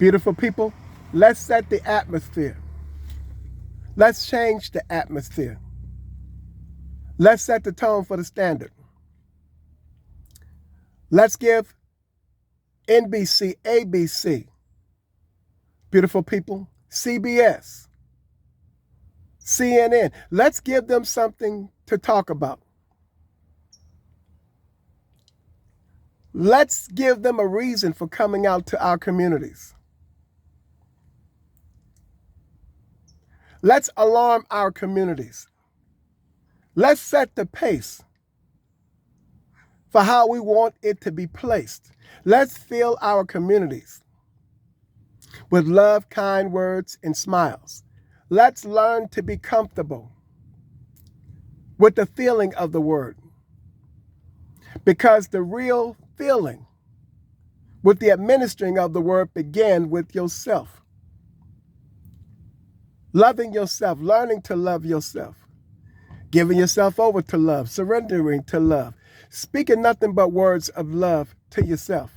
Beautiful people, let's set the atmosphere. Let's change the atmosphere. Let's set the tone for the standard. Let's give NBC, ABC, beautiful people, CBS, CNN. Let's give them something to talk about. Let's give them a reason for coming out to our communities. Let's alarm our communities. Let's set the pace for how we want it to be placed. Let's fill our communities with love, kind words, and smiles. Let's learn to be comfortable with the feeling of the word, because the real feeling with the administering of the word began with yourself. Loving yourself, learning to love yourself, giving yourself over to love, surrendering to love, speaking nothing but words of love to yourself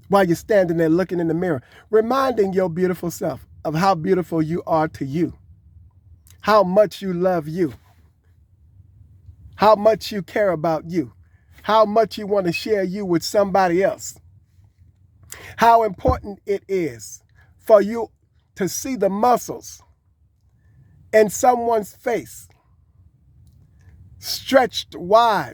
while you're standing there looking in the mirror, reminding your beautiful self of how beautiful you are to you, how much you love you, how much you care about you, how much you want to share you with somebody else, how important it is for you to see the muscles in someone's face stretched wide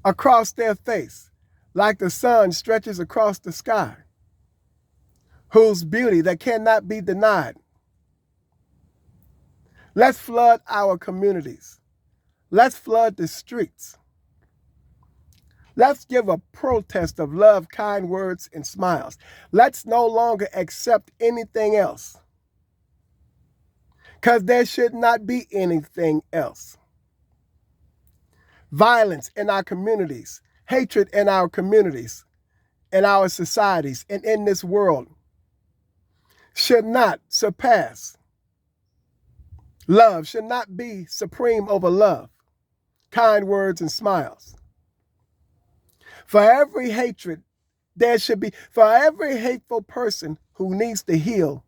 across their face, like the sun stretches across the sky, whose beauty that cannot be denied. Let's flood our communities. Let's flood the streets. Let's give a protest of love, kind words, and smiles. Let's no longer accept anything else, because there should not be anything else. Violence in our communities, hatred in our communities, in our societies, and in this world should not surpass love, should not be supreme over love, kind words, and smiles. For every hatred, there should be, for every hateful person who needs to heal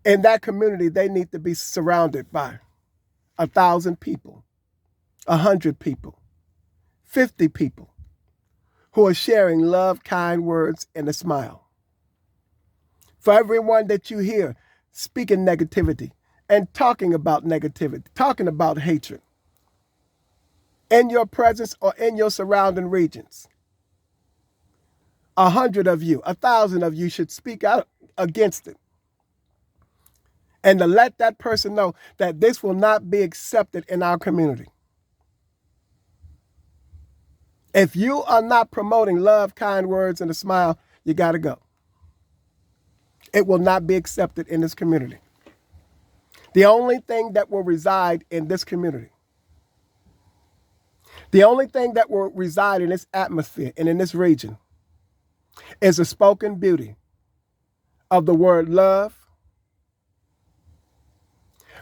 in that community, they need to be surrounded by 1,000 people, 100 people, 50 people who are sharing love, kind words, and a smile. For everyone that you hear speaking negativity and talking about negativity, talking about hatred, in your presence or in your surrounding regions, 100 of you, 1,000 of you should speak out against it. And to let that person know that this will not be accepted in our community. If you are not promoting love, kind words, and a smile, you got to go. It will not be accepted in this community. The only thing that will reside in this community, the only thing that will reside in this atmosphere and in this region is the spoken beauty of the word love,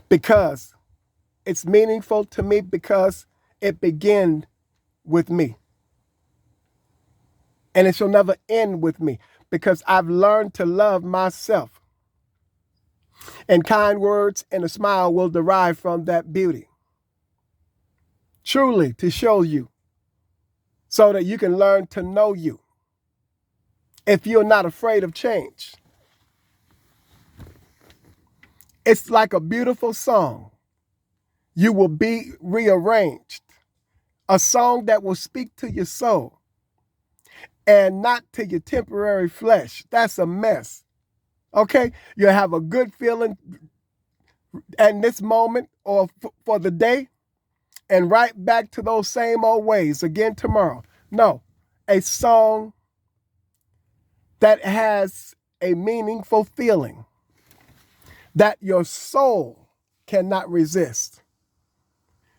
because it's meaningful to me, because it began with me. And it shall never end with me, because I've learned to love myself. And kind words and a smile will derive from that beauty. Truly to show you, so that you can learn to know you. If you're not afraid of change. It's like a beautiful song. You will be rearranged. A song that will speak to your soul and not to your temporary flesh. That's a mess. Okay? You'll have a good feeling in this moment or for the day, and right back to those same old ways again tomorrow. No, a song that has a meaningful feeling that your soul cannot resist,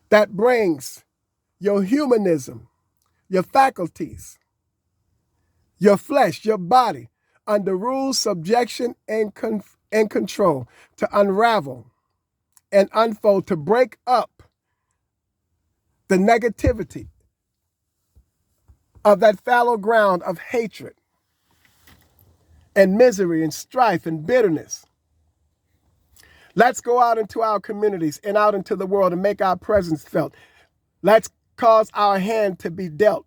that brings your humanism, your faculties, your flesh, your body under rule, subjection, and control, to unravel and unfold, to break up the negativity of that fallow ground of hatred and misery and strife and bitterness. Let's go out into our communities and out into the world and make our presence felt. Let's cause our hand to be dealt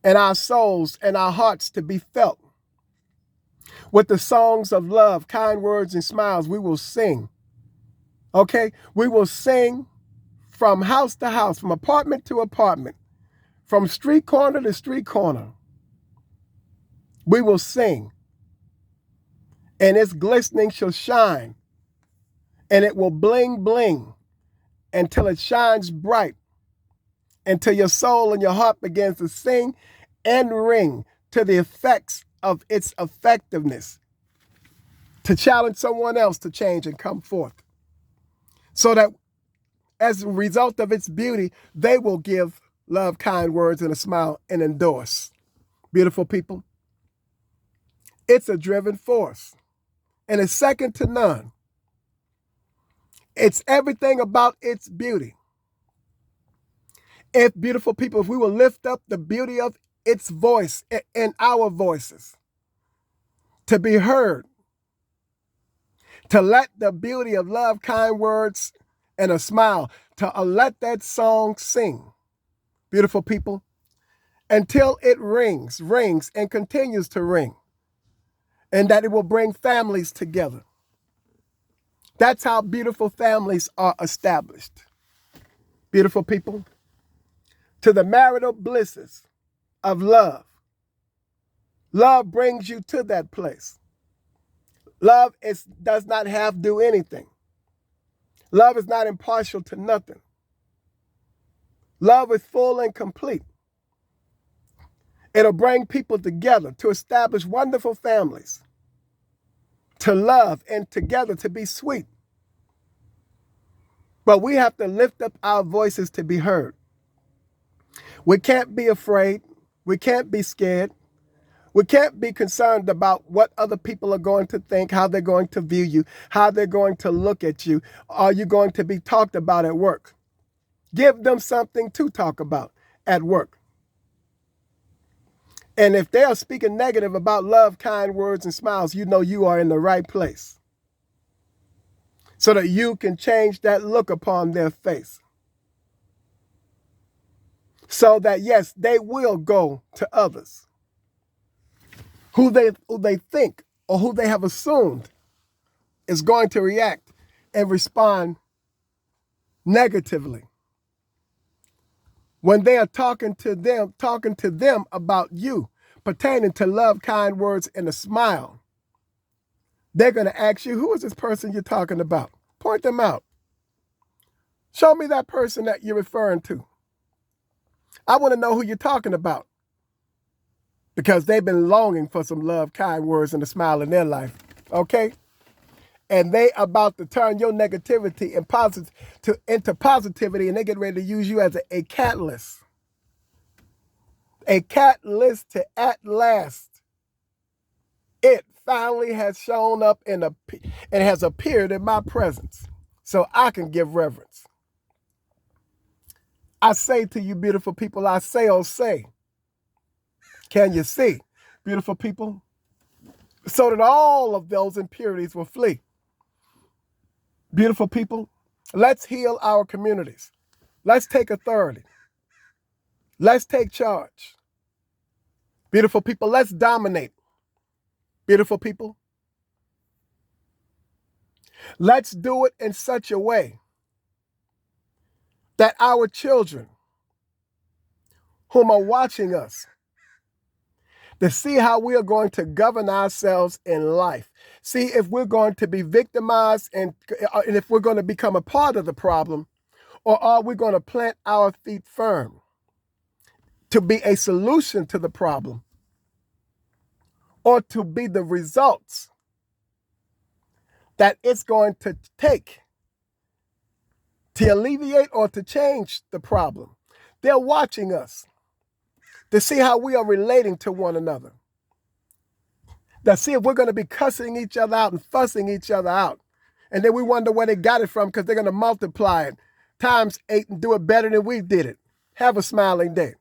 and our souls and our hearts to be felt. With the songs of love, kind words, and smiles, we will sing. Okay? We will sing from house to house, from apartment to apartment, from street corner to street corner. We will sing, and its glistening shall shine, and it will bling, bling, until it shines bright, until your soul and your heart begins to sing and ring to the effects of its effectiveness, to challenge someone else to change and come forth, so that as a result of its beauty, they will give love, kind words, and a smile and endorse. Beautiful people, it's a driven force, and it's second to none. It's everything about its beauty. If, beautiful people, if we will lift up the beauty of its voice in our voices to be heard, to let the beauty of love, kind words, and a smile, to let that song sing, beautiful people, until it rings, and continues to ring, and that it will bring families together. That's how beautiful families are established. Beautiful people, to the marital blisses of love. Love brings you to that place. Love does not have to do anything. Love is not impartial to nothing. Love is full and complete. It'll bring people together to establish wonderful families, to love and together to be sweet. But we have to lift up our voices to be heard. We can't be afraid. We can't be scared. We can't be concerned about what other people are going to think, how they're going to view you, how they're going to look at you. Are you going to be talked about at work? Give them something to talk about at work. And if they are speaking negative about love, kind words, and smiles, you know you are in the right place, so that you can change that look upon their face. So that, yes, they will go to others who they think or who they have assumed is going to react and respond negatively. When they are talking to them about you, pertaining to love, kind words, and a smile, they're going to ask you, who is this person you're talking about? Point them out. Show me that person that you're referring to. I want to know who you're talking about, because they've been longing for some love, kind words, and a smile in their life, okay? And they about to turn your negativity into positivity, and they get ready to use you as a catalyst. A catalyst to, at last, it finally has shown up and has appeared in my presence, so I can give reverence. I say to you, beautiful people, I say, oh say, can you see, beautiful people? So that all of those impurities will flee. Beautiful people, let's heal our communities. Let's take authority. Let's take charge. Beautiful people, let's dominate. Beautiful people, let's do it in such a way that our children, whom are watching us, to see how we are going to govern ourselves in life. See if we're going to be victimized and if we're going to become a part of the problem, or are we going to plant our feet firm to be a solution to the problem, or to be the results that it's going to take to alleviate or to change the problem. They're watching us to see how we are relating to one another. To see if we're going to be cussing each other out and fussing each other out. And then we wonder where they got it from, because they're going to multiply it times 8 and do it better than we did it. Have a smiling day.